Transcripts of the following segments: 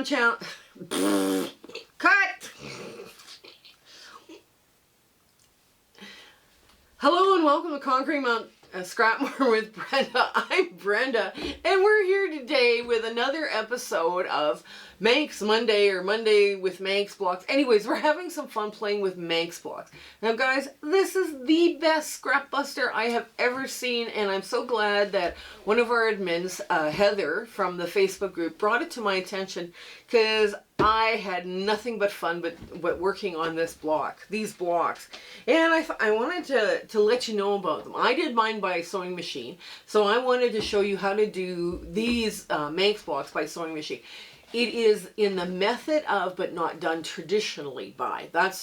Mountain challenge. Cut! Hello and welcome to Conquering Mount Scrapmore with Brenda. I'm Brenda, and we're here today with another episode of Manx Monday, or Monday with Manx blocks. Anyways, we're having some fun playing with Manx blocks. Now guys, this is the best scrap buster I have ever seen, and I'm so glad that one of our admins, Heather from the Facebook group, brought it to my attention, because I had nothing but fun but working on these blocks. And I wanted to let you know about them. I did mine by sewing machine, so I wanted to show you how to do these Manx blocks by sewing machine. It is in the method of, but not done traditionally by. It's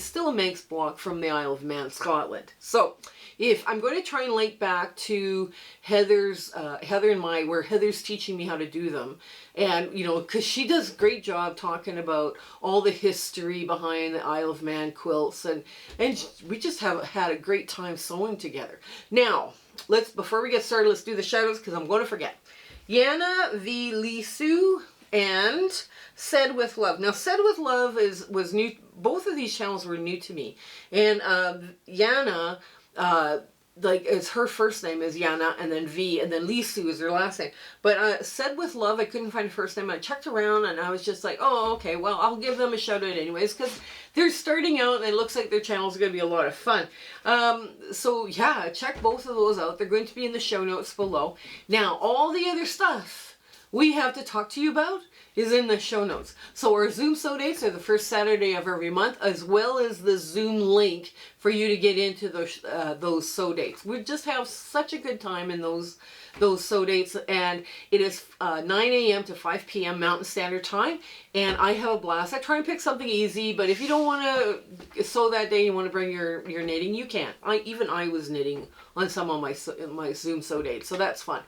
still a Manx block from the Isle of Man, Scotland. So if I'm going to try and link back to Heather and where Heather's teaching me how to do them, and because she does a great job talking about all the history behind the Isle of Man quilts, and we just have had a great time sewing together. Now before we get started, let's do the shout outs because I'm going to forget. Yana V. Lisu and Said With Love. Now, Said With Love was new. Both of these channels were new to me. And Yana, it's her first name is Yana, and then V, and then Lisu is her last name. But Said With Love, I couldn't find a first name. I checked around, and I was just like, oh, okay, well, I'll give them a shout out anyways, because they're starting out, and it looks like their channel is going to be a lot of fun. So yeah, check both of those out. They're going to be in the show notes below. Now, all the other stuff we have to talk to you about is in the show notes. So our Zoom sew dates are the first Saturday of every month, as well as the Zoom link for you to get into those sew dates. We just have such a good time in those sew dates, and it is 9 a.m. to 5 p.m. Mountain Standard Time, and I have a blast. I try and pick something easy, but if you don't want to sew that day, you want to bring your knitting, you can. I was knitting on some of my Zoom sew dates, so that's fun.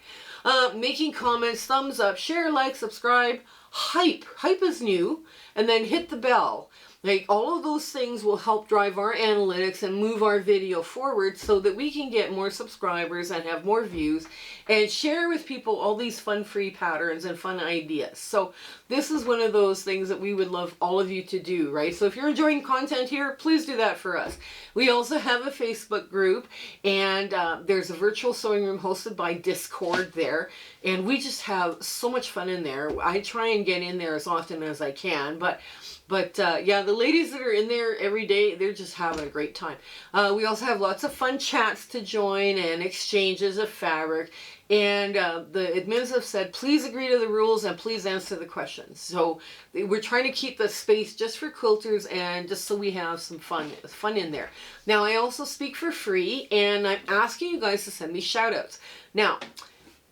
Making comments, thumbs up, share, like, subscribe, hype is new, and then hit the bell. Like, all of those things will help drive our analytics and move our video forward so that we can get more subscribers and have more views and share with people all these fun free patterns and fun ideas. So this is one of those things that we would love all of you to do, right? So if you're enjoying content here, please do that for us. We also have a Facebook group, and there's a virtual sewing room hosted by Discord there, and we just have so much fun in there. I try and get in there as often as I can, but yeah, the ladies that are in there every day, they're just having a great time. We also have lots of fun chats to join and exchanges of fabric. And the admins have said, please agree to the rules and please answer the questions. So we're trying to keep the space just for quilters and just so we have some fun in there. Now, I also speak for free, and I'm asking you guys to send me shout outs. Now,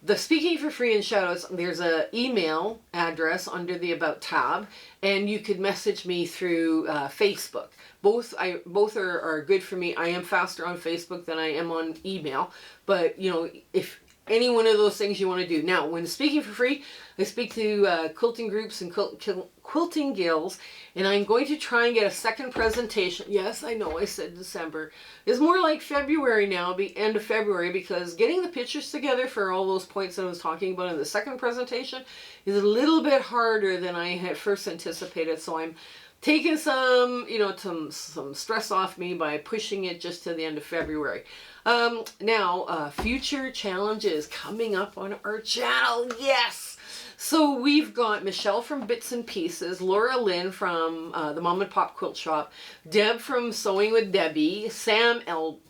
the speaking for free and shoutouts, there's an email address under the About tab, and you could message me through Facebook. Both are good for me. I am faster on Facebook than I am on email, but if any one of those things you want to do. Now, when speaking for free, I speak to quilting groups and quilting guilds, and I'm going to try and get a second presentation. Yes, I know I said December. It's more like February now, end of February, because getting the pictures together for all those points that I was talking about in the second presentation is a little bit harder than I had first anticipated. So I'm taking some stress off me by pushing it just to the end of February. Now, future challenges coming up on our channel. Yes! So we've got Michelle from Bits and Pieces, Laura Lynn from the Mom and Pop Quilt Shop, Deb from Sewing with Debbie, Sam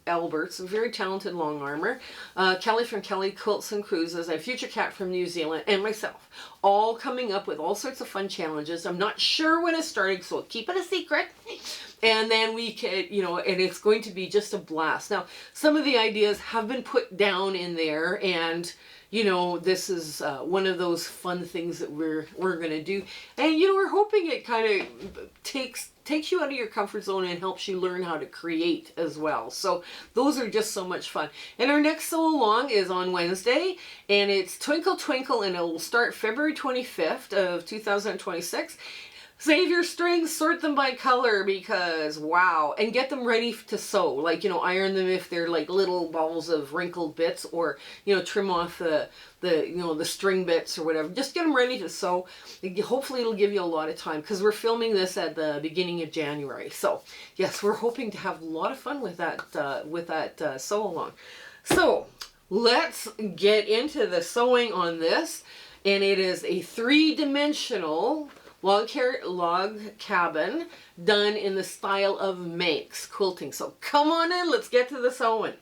Alberts, a very talented long armor, Kelly from Kelly Quilts and Cruises, and Future Cat from New Zealand, and myself, all coming up with all sorts of fun challenges. I'm not sure when it's starting, so keep it a secret. And then we can, and it's going to be just a blast. Now, some of the ideas have been put down in there, and this is one of those fun things that we're going to do. And, we're hoping it kind of takes you out of your comfort zone and helps you learn how to create as well. So those are just so much fun. And our next sew along is on Wednesday, and it's Twinkle Twinkle, and it will start February 25th of 2026. Save your strings, sort them by color, because wow, and get them ready to sew. Like, you know, iron them if they're like little balls of wrinkled bits, or, you know, trim off the you know, the string bits or whatever. Just get them ready to sew. Hopefully it'll give you a lot of time, because we're filming this at the beginning of January. So yes, we're hoping to have a lot of fun with that sew along. So let's get into the sewing on this, and it is a 3-dimensional log cabin done in the style of Manx Quilting. So come on in, let's get to the sewing.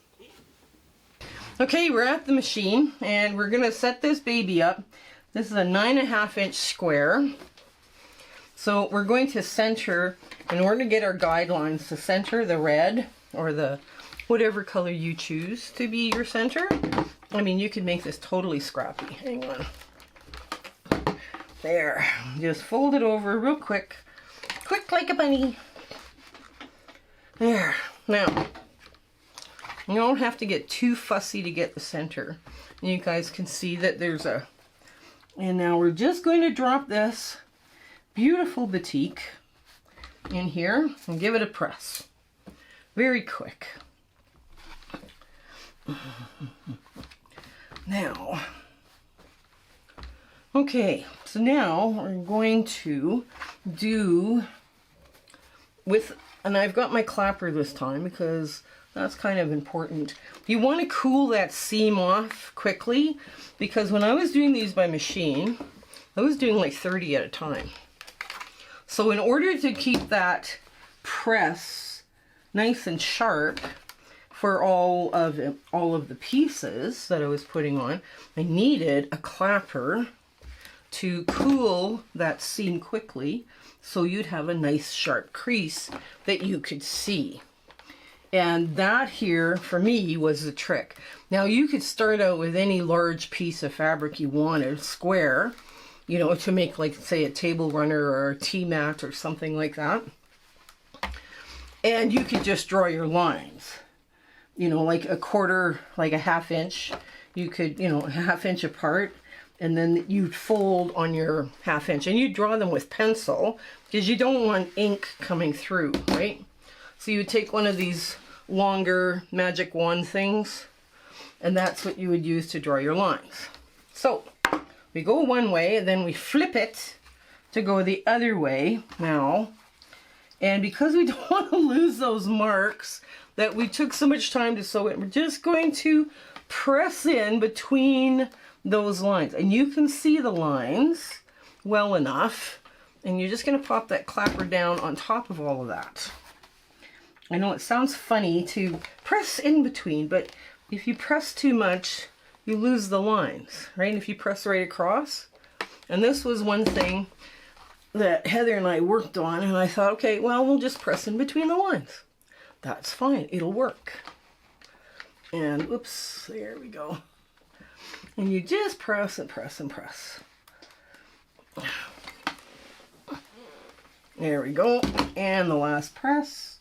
Okay, we're at the machine and we're gonna set this baby up. This is a 9.5-inch square. So we're going to center, in order to get our guidelines, to center the red or the whatever color you choose to be your center. I mean, you could make this totally scrappy. Hang on. There, just fold it over real quick. Quick like a bunny. There. Now, you don't have to get too fussy to get the center. You guys can see that there's a... And now we're just going to drop this beautiful batik in here and give it a press. Very quick. Now... Okay, so now we're going to do with, and I've got my clapper this time because that's kind of important. You want to cool that seam off quickly, because when I was doing these by machine, I was doing like 30 at a time. So in order to keep that press nice and sharp for all of the pieces that I was putting on, I needed a clapper to cool that seam quickly, so you'd have a nice sharp crease that you could see. And that here, for me, was the trick. Now you could start out with any large piece of fabric you wanted, square, you know, to make, like, say, a table runner or a tea mat or something like that. And you could just draw your lines, you know, like a quarter, like a 1/2 inch. You could, you know, a 1/2 inch apart. And then you'd fold on your 1/2 inch, and you draw them with pencil because you don't want ink coming through, right? So you would take one of these longer magic wand things, and that's what you would use to draw your lines. So we go one way, and then we flip it to go the other way now. And because we don't want to lose those marks that we took so much time to sew it, we're just going to press in between those lines, and you can see the lines well enough, and you're just going to pop that clapper down on top of all of that. I know it sounds funny to press in between, but if you press too much, you lose the lines, right? If you press right across. And this was one thing that Heather and I worked on, and I thought, okay, well, we'll just press in between the lines. That's fine, it'll work. And oops, there we go. And you just press and press and press. There we go. And the last press.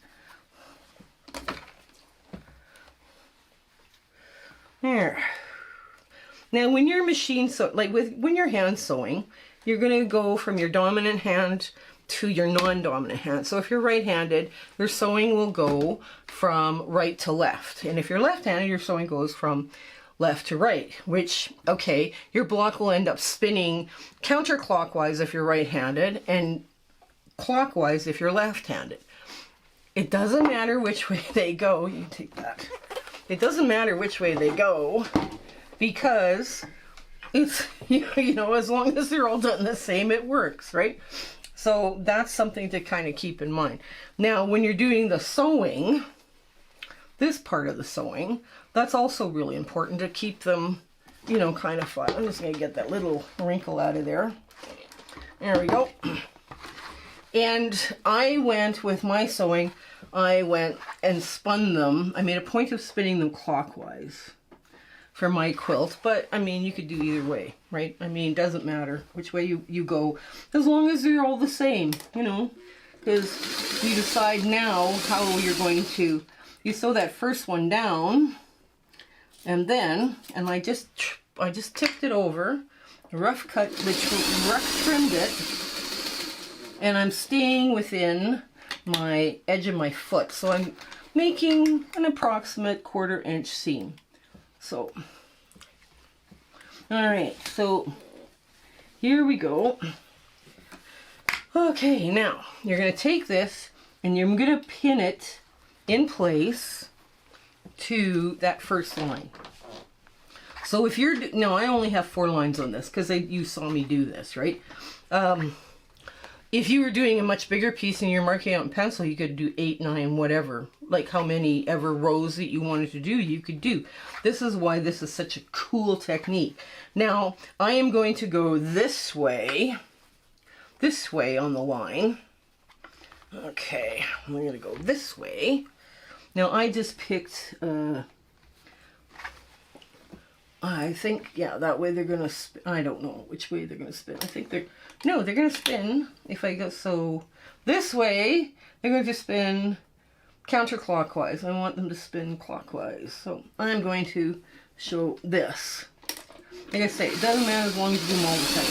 There. Now when you're machine when you're hand sewing, you're going to go from your dominant hand to your non-dominant hand. So if you're right-handed, your sewing will go from right to left. And if you're left-handed, your sewing goes from left to right, which, okay, your block will end up spinning counterclockwise if you're right-handed and clockwise if you're left-handed. It doesn't matter which way they go. You can take that. It doesn't matter which way they go, because it's, you know, as long as they're all done the same, it works, right? So that's something to kind of keep in mind. Now, when you're doing the sewing, this part of the sewing, that's also really important to keep them, you know, kind of flat. I'm just going to get that little wrinkle out of there. There we go. And I went with my sewing, I went and spun them. I made a point of spinning them clockwise for my quilt, but I mean, you could do either way, right? I mean, it doesn't matter which way you go, as long as they're all the same, you know, because you decide now how you're going to, you sew that first one down, and then, and I just tipped it over, rough trimmed it, And I'm staying within my edge of my foot. So I'm making an approximate 1/4 inch seam. So, all right, so here we go. Okay, now you're going to take this and you're going to pin it in place to that first line. So if you're, no, I only have 4 lines on this because you saw me do this, right? If you were doing a much bigger piece and you're marking out in pencil, you could do 8, 9, whatever. Like how many ever rows that you wanted to do, you could do. This is why this is such a cool technique. Now, I am going to go this way on the line. Okay, I'm going to go this way. Now, I just picked, I think, yeah, that way they're going to spin. I don't know which way they're going to spin. I think they're going to spin. If I go, so this way, they're going to spin counterclockwise. I want them to spin clockwise. So I'm going to show this. Like I say, it doesn't matter as long as you do them all the time.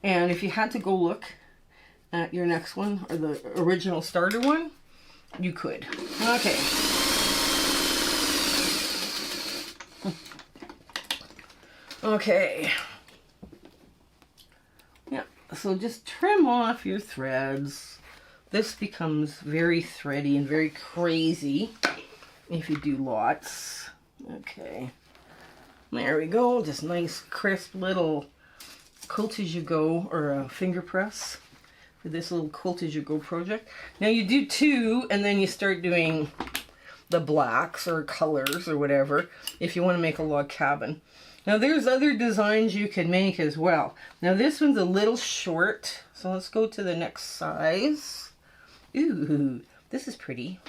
And if you had to go look at your next one, or the original starter one, you could. Okay. Okay. Yeah, so just trim off your threads. This becomes very thready and very crazy if you do lots. Okay. There we go. Just nice, crisp little quilt as you go, or a finger press for this little quilt as you go project. Now you do 2 and then you start doing the blacks or colors or whatever if you want to make a log cabin. Now there's other designs you can make as well. Now this one's a little short, so let's go to the next size. Ooh, this is pretty.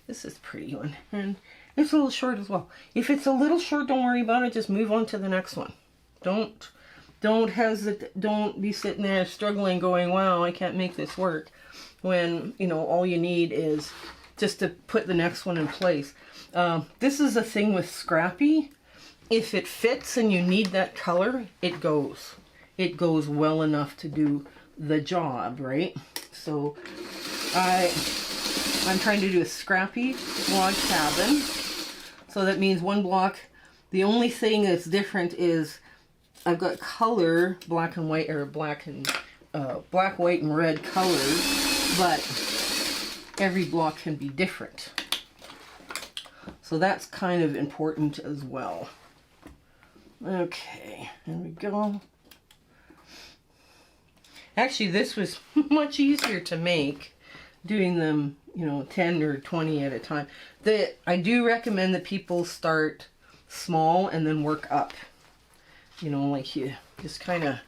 This is a pretty one. And it's a little short as well. If it's a little short, don't worry about it. Just move on to the next one. Don't hesitate. Don't be sitting there struggling going, wow, I can't make this work. When, you know, all you need is just to put the next one in place. This is a thing with Scrappy. If it fits and you need that color, it goes. It goes well enough to do the job, right? So I'm trying to do a Scrappy log cabin. So that means one block. The only thing that's different is I've got color, black and white, or black, white, and red colors, but every block can be different. So that's kind of important as well. Okay, there we go. Actually, this was much easier to make, doing them, you know, 10 or 20 at a time. I do recommend that people start small and then work up. You know, like you just kind of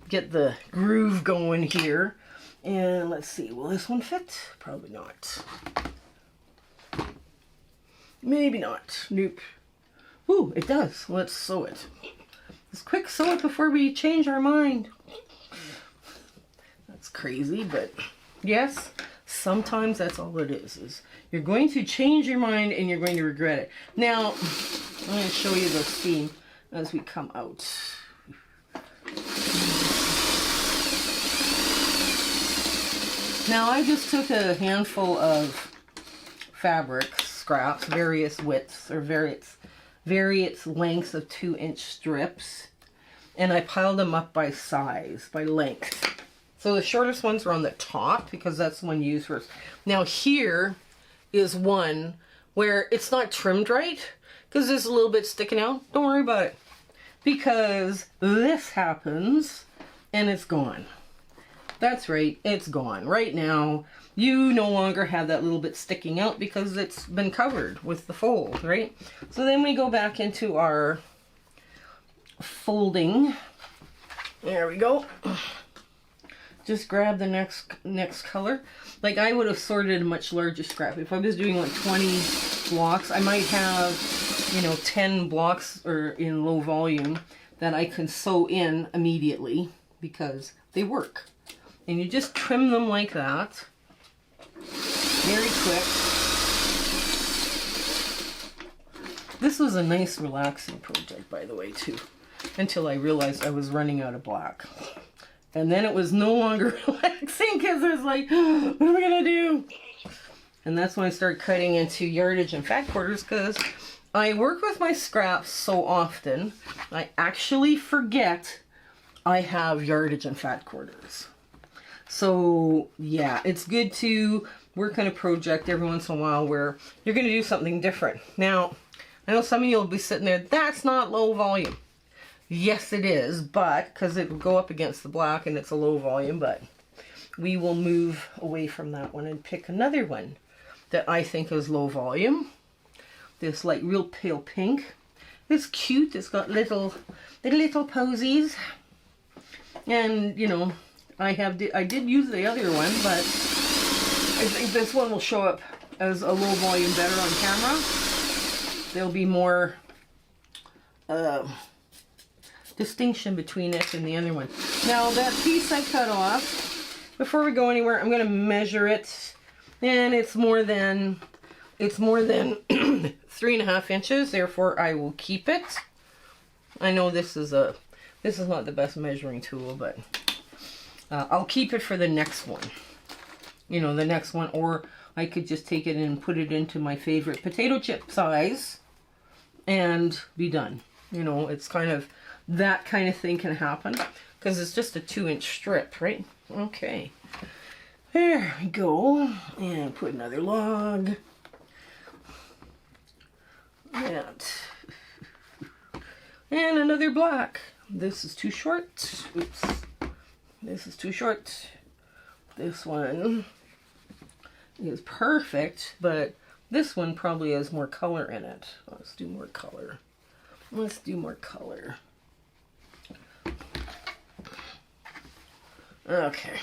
get the groove going here. And let's see, will this one fit? Probably not. Maybe not. Nope. Ooh, it does. Let's sew it. Let's quick sew it before we change our mind. That's crazy, but yes, sometimes that's all it is you're going to change your mind and you're going to regret it. Now, I'm going to show you the seam as we come out. Now I just took a handful of fabric scraps, various widths or various lengths of 2-inch strips, and I piled them up by size, by length. So the shortest ones are on the top because that's the one you use first. Now here is one where it's not trimmed right because there's a little bit sticking out. Don't worry about it, because this happens and it's gone. That's right, it's gone. Right now, you no longer have that little bit sticking out because it's been covered with the fold, right? So then we go back into our folding. There we go. Just grab the next color. Like I would have sorted a much larger scrap. If I was doing like 20 blocks, I might have, you know, 10 blocks or in low volume that I can sew in immediately because they work. And you just trim them like that. Very quick. This was a nice relaxing project, by the way, too. Until I realized I was running out of black. And then it was no longer relaxing because I was like, what am I going to do? And that's when I started cutting into yardage and fat quarters, because I work with my scraps so often, I actually forget I have yardage and fat quarters. So yeah, it's good to work on a project every once in a while where you're going to do something different. Now, I know some of you will be sitting there, that's not low volume. Yes, it is, but because it will go up against the black and it's a low volume, but we will move away from that one and pick another one that I think is low volume. This like real pale pink. It's cute. It's got little posies. And you know, I did use the other one, but I think this one will show up as a low volume better on camera. There'll be more distinction between it and the other one. Now that piece I cut off, before we go anywhere, I'm going to measure it, and it's more than 3.5 inches. Therefore, I will keep it. I know this is not the best measuring tool, but I'll keep it for the next one. You know, the next one, or I could just take it and put it into my favorite potato chip size and be done. You know, it's kind of that kind of thing can happen because it's just a 2-inch strip, right? Okay, there we go. And put another log. And another black. This is too short. Oops. This is too short. This one is perfect, but this one probably has more color in it. Let's do more color. Let's do more color. Okay.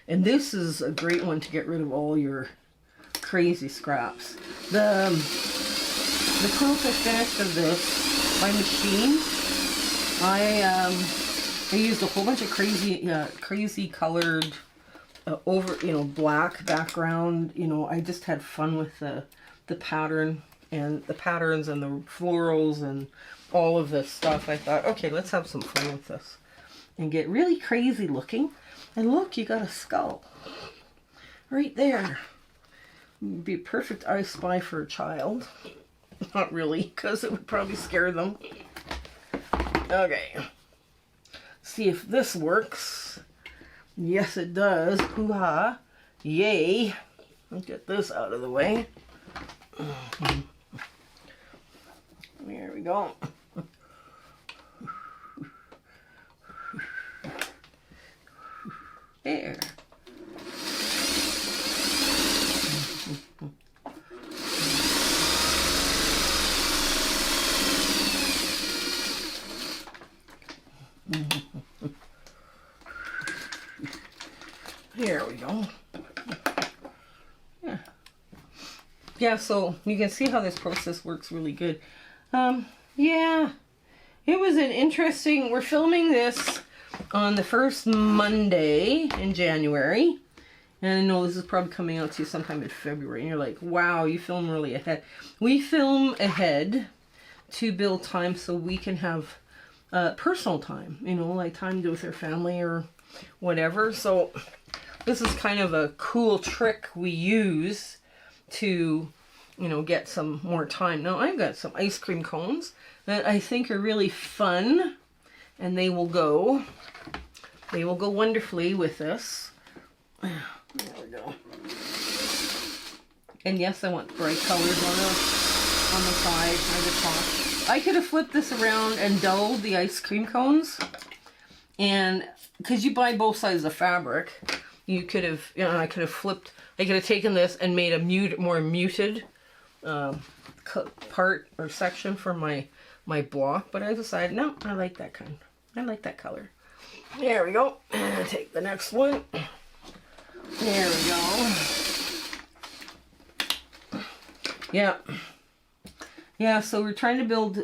And this is a great one to get rid of all your crazy scraps. The quilt I finished of this by machine, I used a whole bunch of crazy colored black background. You know, I just had fun with the pattern and the patterns and the florals and all of this stuff. I thought, okay, let's have some fun with this and get really crazy looking. And look, you got a skull right there. It'd be a perfect I Spy for a child. Not really, because it would probably scare them. Okay. See if this works. Yes, it does. Hoo-ha. Yay. Let's get this out of the way. There we go. There. There we go. Yeah, so you can see how this process works really good. Yeah, it was an interesting, we're filming this on the first Monday in January. And I know this is probably coming out to you sometime in February. And you're like, wow, you film really ahead. We film ahead to build time so we can have personal time. You know, like time with our family or whatever. So this is kind of a cool trick we use to, you know, get some more time. Now I've got some ice cream cones that I think are really fun, and they will go wonderfully with this. There we go. And yes, I want bright colors on the side or the top. I could have flipped this around and dulled the ice cream cones, and because you buy both sides of the fabric, you could have, you know, I could have taken this and made a more muted part or section for my block, but I decided, no, I like that kind. I like that color. There we go. And take the next one. There we go. Yeah. Yeah, so we're trying to build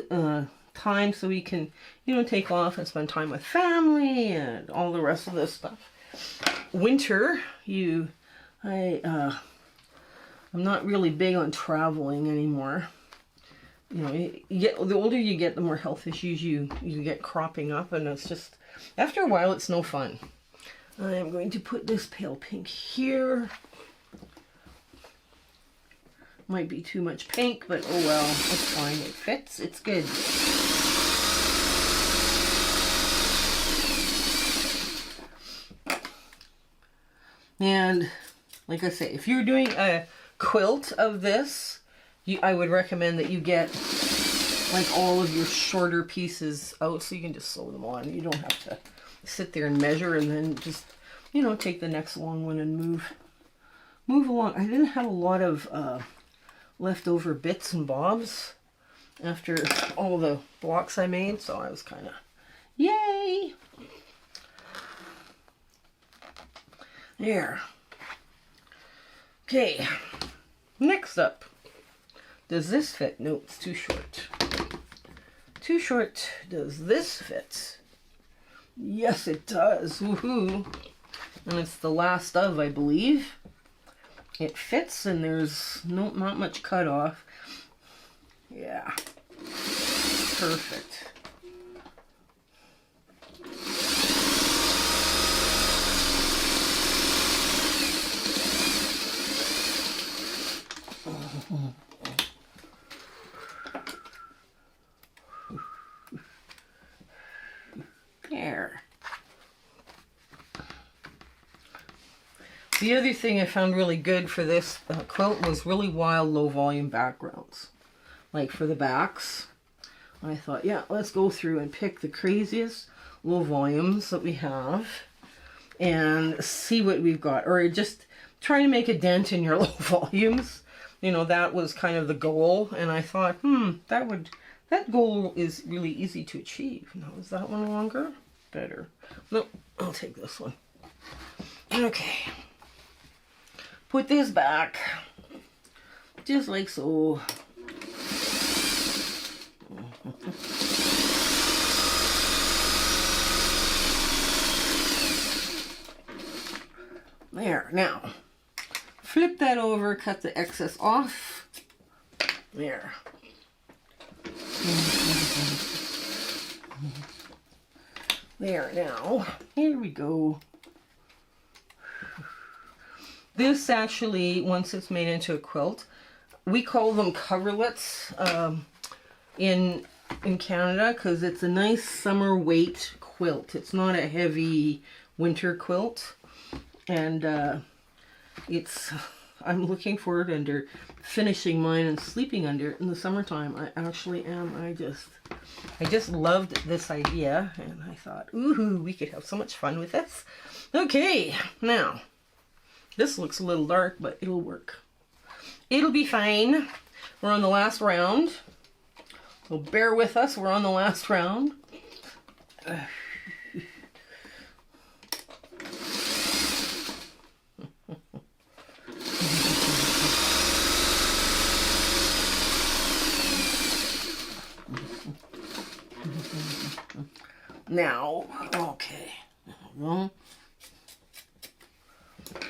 time so we can, you know, take off and spend time with family and all the rest of this stuff. Winter, I'm not really big on traveling anymore. You know, the older you get, the more health issues you get cropping up, and it's just, after a while, it's no fun. I am going to put this pale pink here. Might be too much pink, but oh well, it's fine. It fits. It's good. And like I say, if you're doing a quilt of this, I would recommend that you get like all of your shorter pieces out so you can just sew them on. You don't have to sit there and measure and then just, you know, take the next long one and move along. I didn't have a lot of leftover bits and bobs after all the blocks I made, so I was kind of, yay! There. Okay, next up. Does this fit? No, it's too short. Too short. Does this fit? Yes, it does. Woohoo! And it's the last of, I believe. It fits and there's not much cut off. Yeah. Perfect. There. The other thing I found really good for this quilt was really wild low volume backgrounds. Like for the backs, I thought, yeah, let's go through and pick the craziest low volumes that we have and see what we've got. Or just try to make a dent in your low volumes. You know, that was kind of the goal. And I thought, that goal is really easy to achieve. Now, is that one longer? Better. Nope, I'll take this one. Okay. Put this back. Just like so. There. Now, flip that over, cut the excess off. There. There, now, here we go. This actually, once it's made into a quilt, we call them coverlets in Canada because it's a nice summer weight quilt. It's not a heavy winter quilt. And I'm looking forward under finishing mine and sleeping under it in the summertime. I actually am. I just loved this idea and I thought, ooh, we could have so much fun with this. Okay, now, this looks a little dark, but it'll work. It'll be fine. We're on the last round. So bear with us, we're on the last round. Now, okay. Well,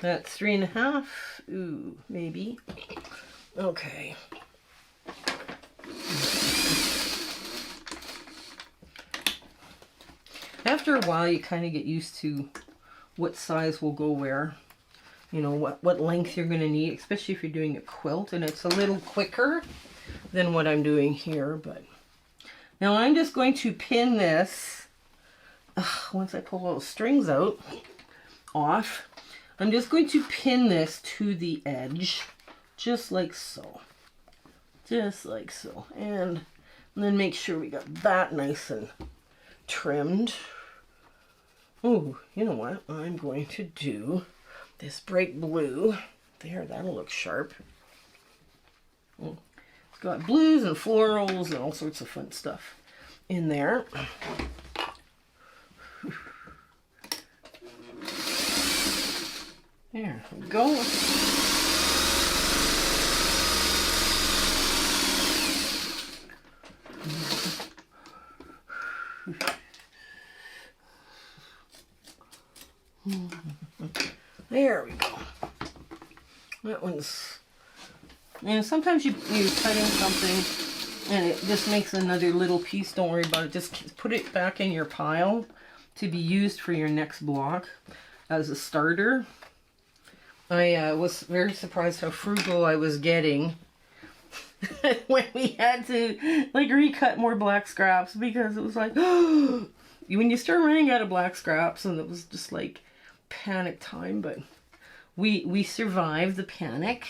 that's 3.5. Ooh, maybe. Okay. After a while, you kind of get used to what size will go where. You know, what length you're going to need, especially if you're doing a quilt. And it's a little quicker than what I'm doing here. But now I'm just going to pin this. Once I pull all the strings off, I'm just going to pin this to the edge, just like so. Just like so. And then make sure we got that nice and trimmed. Oh, you know what? I'm going to do this bright blue. There, that'll look sharp. It's got blues and florals and all sorts of fun stuff in there. There we go. There we go. That one's, sometimes you cut in something and it just makes another little piece. Don't worry about it. Just put it back in your pile to be used for your next block. as a starter. I was very surprised how frugal I was getting when we had to like recut more black scraps, because it was like when you start running out of black scraps, and it was just like panic time, but we survived the panic.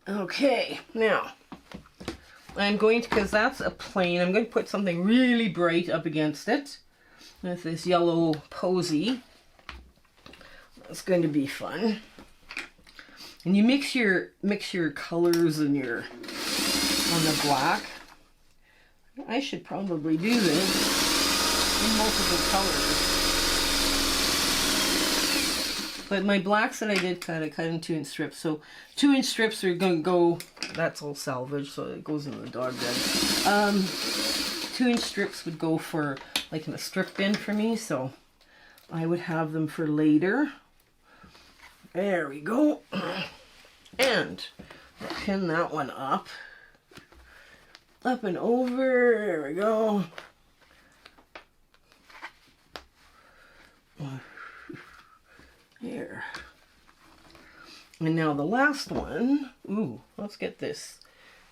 Okay, now I'm going to, because that's a plain, I'm going to put something really bright up against it with this yellow posy. That's going to be fun. And you mix your colors and your on the black. I should probably do this in multiple colors. But my blacks that I did cut, I cut in 2-inch strips. So 2-inch strips are going to go, that's all salvage, so it goes in the dog bed. 2-inch strips would go for like in a strip bin for me, so I would have them for later. There we go. And pin that one up. Up and over. There we go. Here. And now the last one. Ooh, let's get this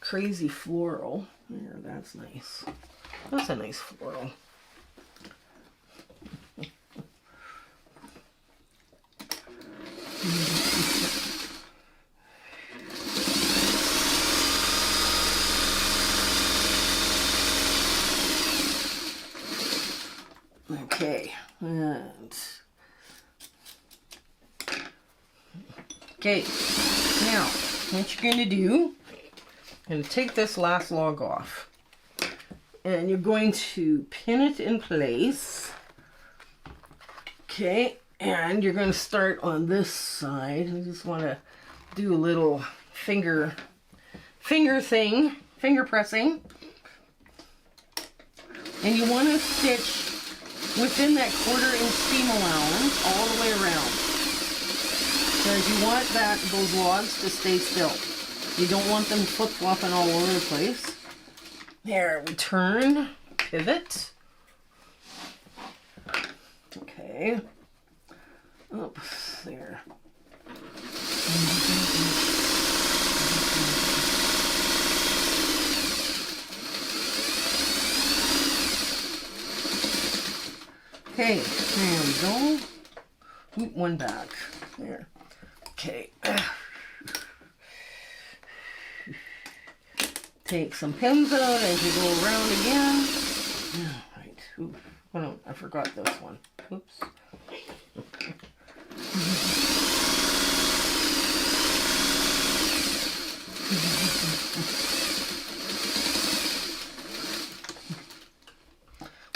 crazy floral. There, that's nice. That's a nice floral. Okay, and okay, now what you're going to do, you're going to take this last log off, and you're going to pin it in place. Okay, and you're going to start on this side. I just want to do a little finger pressing, and you want to stitch within that 1/4-inch seam allowance all the way around, because you want those logs to stay still. You don't want them flip-flopping all over the place. There, we turn, pivot. Okay. Up there. Okay, there we go. Oop, one back. There. Okay. Take some pins out as you go around again. Right. Ooh. Oh no, I forgot this one. Oops.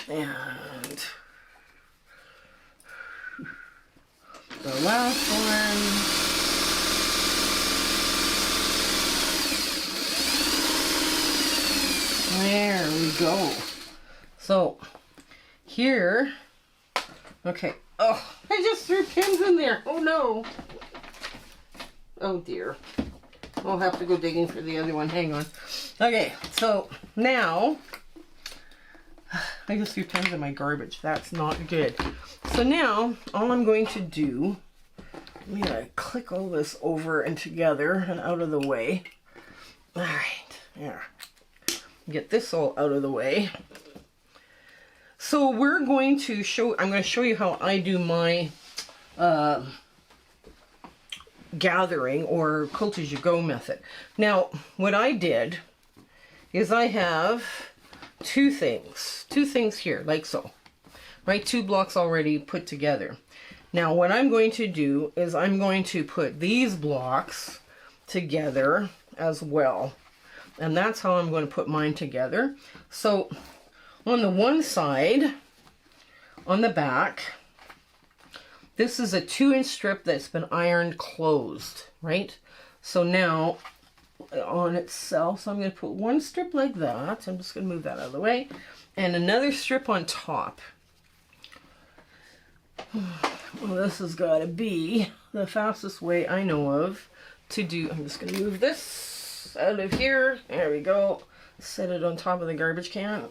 And the last one. There we go. So here, okay. Oh, I just threw pins in there. Oh no. Oh dear. I'll have to go digging for the other one. Hang on. Okay, so now I just threw pins in my garbage. That's not good. So now all I'm going to do, I'm gonna click all this over and together and out of the way. All right, there. Get this all out of the way. So we're going to show, I'm going to show you how I do my gathering or quilt as you go method. Now, what I did is I have two things here, like so, right? 2 blocks already put together. Now, what I'm going to do is I'm going to put these blocks together as well. And that's how I'm going to put mine together. So on the one side, on the back, this is a 2-inch strip that's been ironed closed, right? So now on itself, so I'm going to put one strip like that. I'm just going to move that out of the way. And another strip on top. Well, this has got to be the fastest way I know of to do. I'm just going to move this out of here. There we go. Set it on top of the garbage can.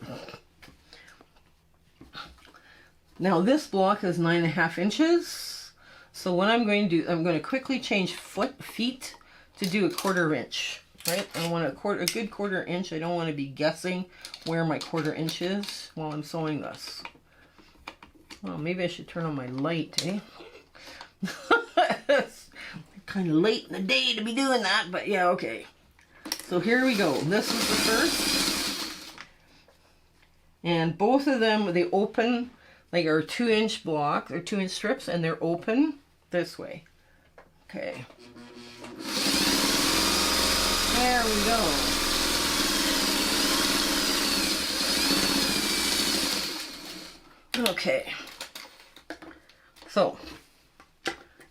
Now this block is 9.5 inches. So what I'm going to do, I'm going to quickly change feet to do a 1/4 inch, right? I want a good 1/4 inch. I don't want to be guessing where my 1/4 inch is while I'm sewing this. Well, maybe I should turn on my light, eh? It's kind of late in the day to be doing that, but yeah, okay. So here we go. This is the first. And both of them, they open, like are 2-inch block, or 2-inch strips, and they're open this way. Okay. There we go. Okay. So,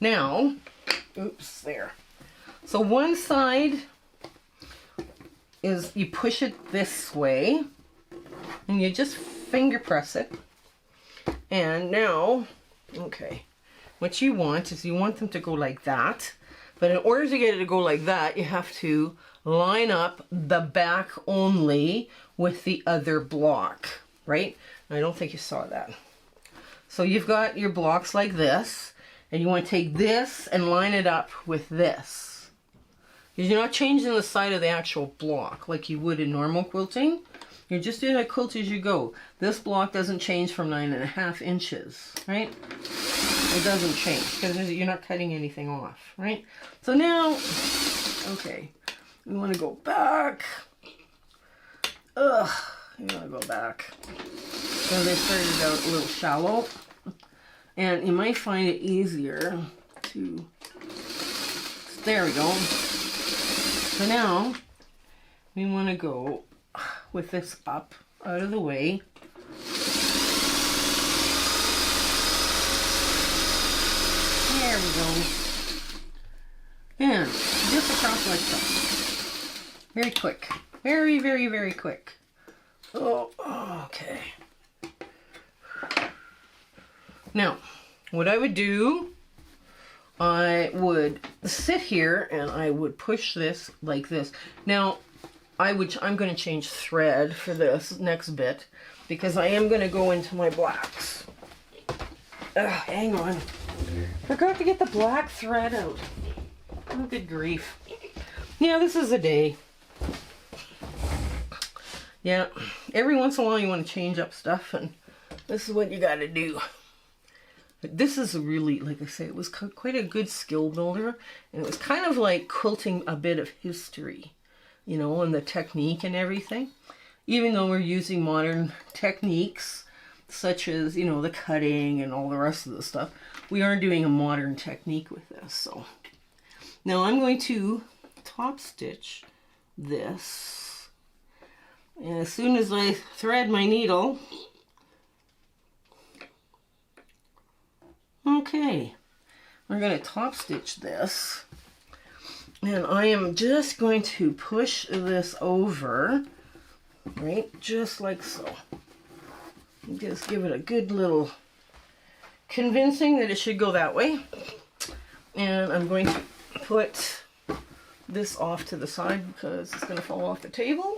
now, oops, there. So one side is you push it this way, and you just finger press it. And now, okay, what you want is you want them to go like that. But in order to get it to go like that, you have to line up the back only with the other block, right? I don't think you saw that. So you've got your blocks like this, and you want to take this and line it up with this. Because you're not changing the side of the actual block like you would in normal quilting. You're just doing a quilt as you go. This block doesn't change from 9.5 inches, right? It doesn't change because you're not cutting anything off, right? So now, okay, we want to go back. Ugh, you want to go back. So they started out a little shallow. And you might find it easier to, there we go. So now, we want to go with this up, out of the way. There we go. And just across like that. Very quick. Very, very, very quick. Oh, okay. Now, what I would do, I would sit here and I would push this like this. Now, I'm going to change thread for this next bit because I am going to go into my blacks. Hang on. Forgot to get the black thread out. Oh, good grief. Yeah, this is a day. Yeah, every once in a while you want to change up stuff, and this is what you got to do. But this is really, like I say, it was quite a good skill builder, and it was kind of like quilting a bit of history, you know, and the technique and everything. Even though we're using modern techniques, such as, you know, the cutting and all the rest of the stuff, we are doing a modern technique with this. So now I'm going to top stitch this, and as soon as I thread my needle, okay, we're going to top stitch this, and I am just going to push this over, right, just like so. Just give it a good little convincing that it should go that way. And I'm going to put this off to the side because it's going to fall off the table.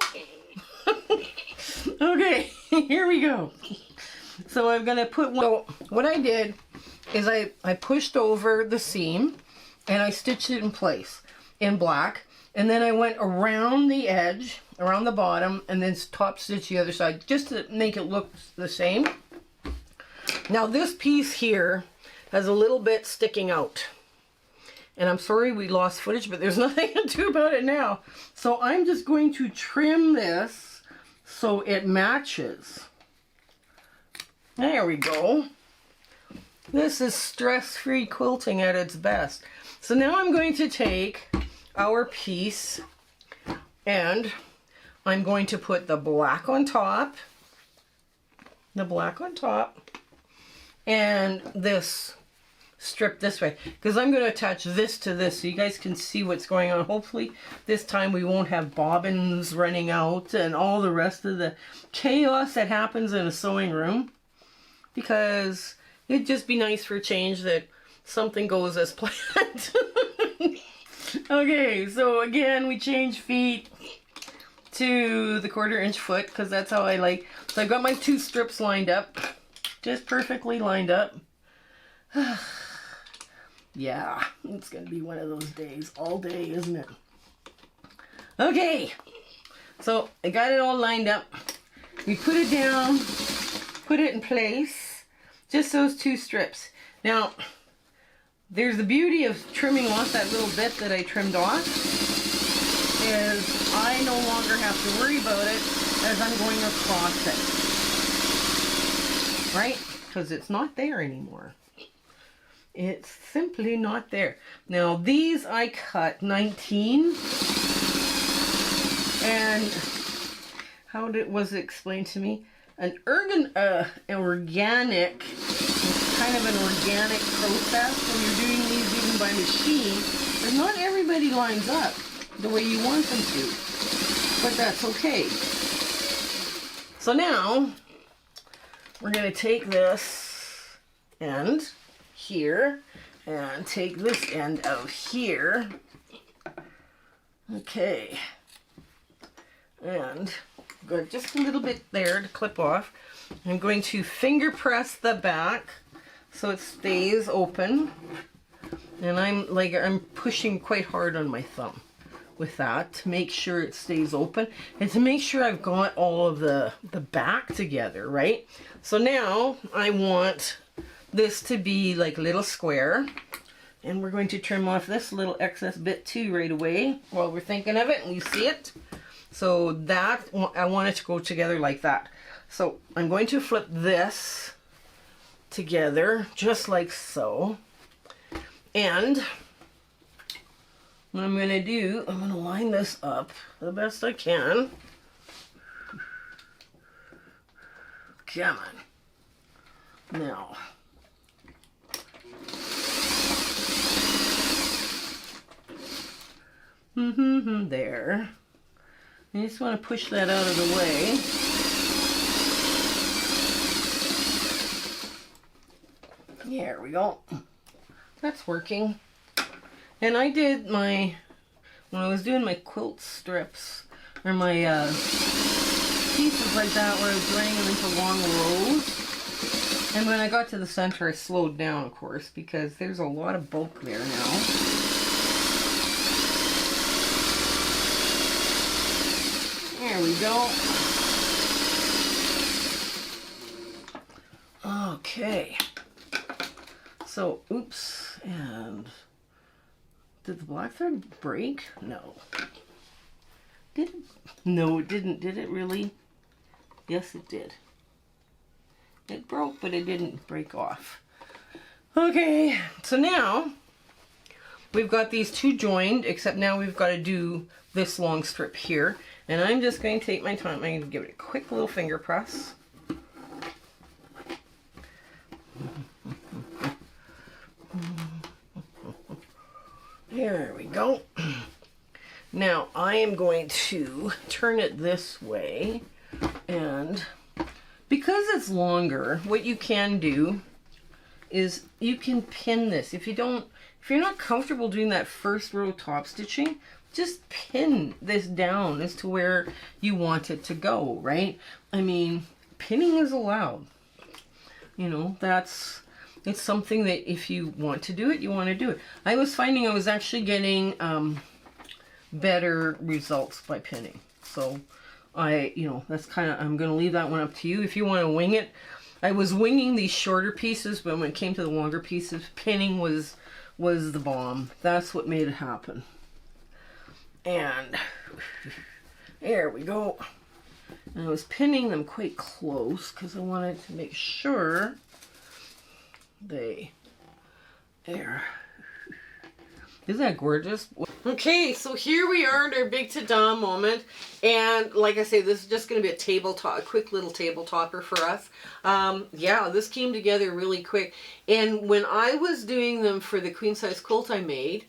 Okay, here we go. So I'm going to put one. So what I did is I pushed over the seam and I stitched it in place in black. And then I went around the edge, around the bottom, and then top stitch the other side, just to make it look the same. Now this piece here has a little bit sticking out. And I'm sorry we lost footage, but there's nothing to do about it now. So I'm just going to trim this so it matches. There we go. This is stress-free quilting at its best. So now I'm going to take our piece and I'm going to put the black on top, and this strip this way, because I'm going to attach this to this so you guys can see what's going on. Hopefully this time we won't have bobbins running out and all the rest of the chaos that happens in a sewing room, because it'd just be nice for a change that something goes as planned. Okay, so again, we change feet to the 1/4 inch foot because that's how I like. So I've got my 2 strips lined up, just perfectly lined up. Yeah, it's going to be one of those days all day, isn't it? Okay, so I got it all lined up. We put it down, put it in place, just those 2 strips. Now, there's the beauty of trimming off that little bit that I trimmed off, is I no longer have to worry about it as I'm going across it. Right? Because it's not there anymore. It's simply not there. Now, these I cut 19. And how was it explained to me? An organic, kind of an organic process when you're doing these even by machine. And not everybody lines up the way you want them to, but that's okay. So now we're going to take this end here and take this end out here. Okay. And got just a little bit there to clip off. I'm going to finger press the back so it stays open. And I'm pushing quite hard on my thumb with that to make sure it stays open and to make sure I've got all of the back together, right? So now I want this to be like a little square, and we're going to trim off this little excess bit too right away while we're thinking of it and you see it. So that, I want it to go together like that. So I'm going to flip this together just like so. And what I'm going to do, I'm going to line this up the best I can. Come on. Now. There. I just want to push that out of the way. There we go. That's working. And I did when I was doing my quilt strips, or my pieces like that where I was laying them into long rows. And when I got to the center, I slowed down, of course, because there's a lot of bulk there now. There we go. Okay. So, oops, and did the black thread break? No. Did it? No, it didn't. Did it really? Yes, it did. It broke, but it didn't break off. Okay, so now we've got these 2 joined, except now we've got to do this long strip here. And I'm just going to take my time. I'm going to give it a quick little finger press. There we go. Now I am going to turn it this way, and because it's longer, what you can do is you can pin this. If you're not comfortable doing that first row top stitching, just pin this down as to where you want it to go, right? I mean, pinning is allowed. You know, it's something that if you want to do it, you want to do it. I was finding I was actually getting better results by pinning. So that's kind of, I'm going to leave that one up to you. If you want to wing it, I was winging these shorter pieces, but when it came to the longer pieces, pinning was the bomb. That's what made it happen. And there we go. And I was pinning them quite close because I wanted to make sure there. Isn't that gorgeous? Okay, so here we are at our big ta-da moment. And like I say, this is just going to be a tabletop, a quick little table topper for us. Yeah, this came together really quick. And when I was doing them for the queen size quilt I made,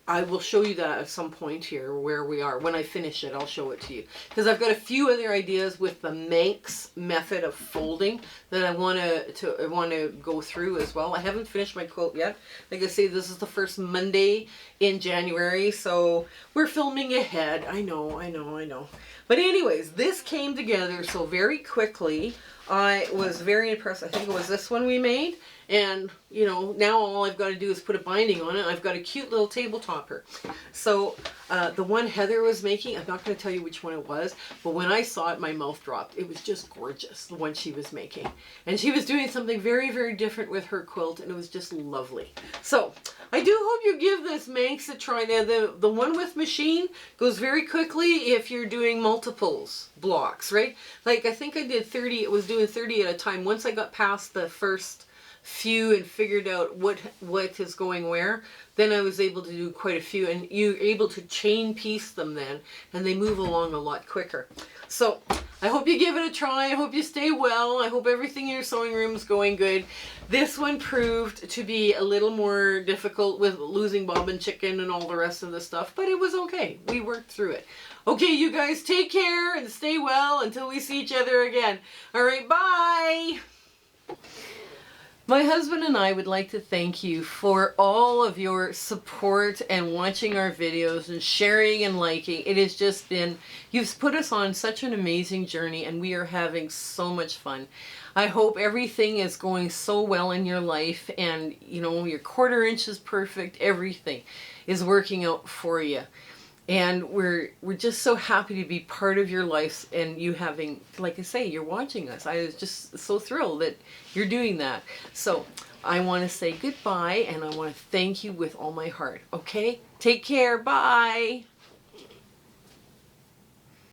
I will show you that at some point here where we are. When I finish it, I'll show it to you. Because I've got a few other ideas with the Manx method of folding that I want to go through as well. I haven't finished my quilt yet. Like I say, this is the first Monday in January, so we're filming ahead. I know. But anyways, this came together so very quickly. I was very impressed. I think it was this one we made. And, you know, now all I've got to do is put a binding on it. I've got a cute little table topper. So the one Heather was making, I'm not going to tell you which one it was, but when I saw it, my mouth dropped. It was just gorgeous, the one she was making. And she was doing something very, very different with her quilt, and it was just lovely. So I do hope you give this Manx a try. Now, the one with machine goes very quickly if you're doing multiples blocks, right? Like, I think I did 30, it was doing 30 at a time. Once I got past the first few and figured out what is going where, then I was able to do quite a few, and you're able to chain piece them then, and they move along a lot quicker. So I hope you give it a try. I hope you stay well. I hope everything in your sewing room is going good. This one proved to be a little more difficult with losing bobbin chicken and all the rest of the stuff, but it was okay. We worked through it. Okay, you guys, take care and stay well until we see each other again. All right, bye. My husband and I would like to thank you for all of your support and watching our videos and sharing and liking. It has just been, you've put us on such an amazing journey, and we are having so much fun. I hope everything is going so well in your life, and you know, your 1/4 inch is perfect. Everything is working out for you. And we're just so happy to be part of your lives, and you having, like I say, you're watching us. I was just so thrilled that you're doing that. So I want to say goodbye, and I want to thank you with all my heart. Okay? Take care. Bye.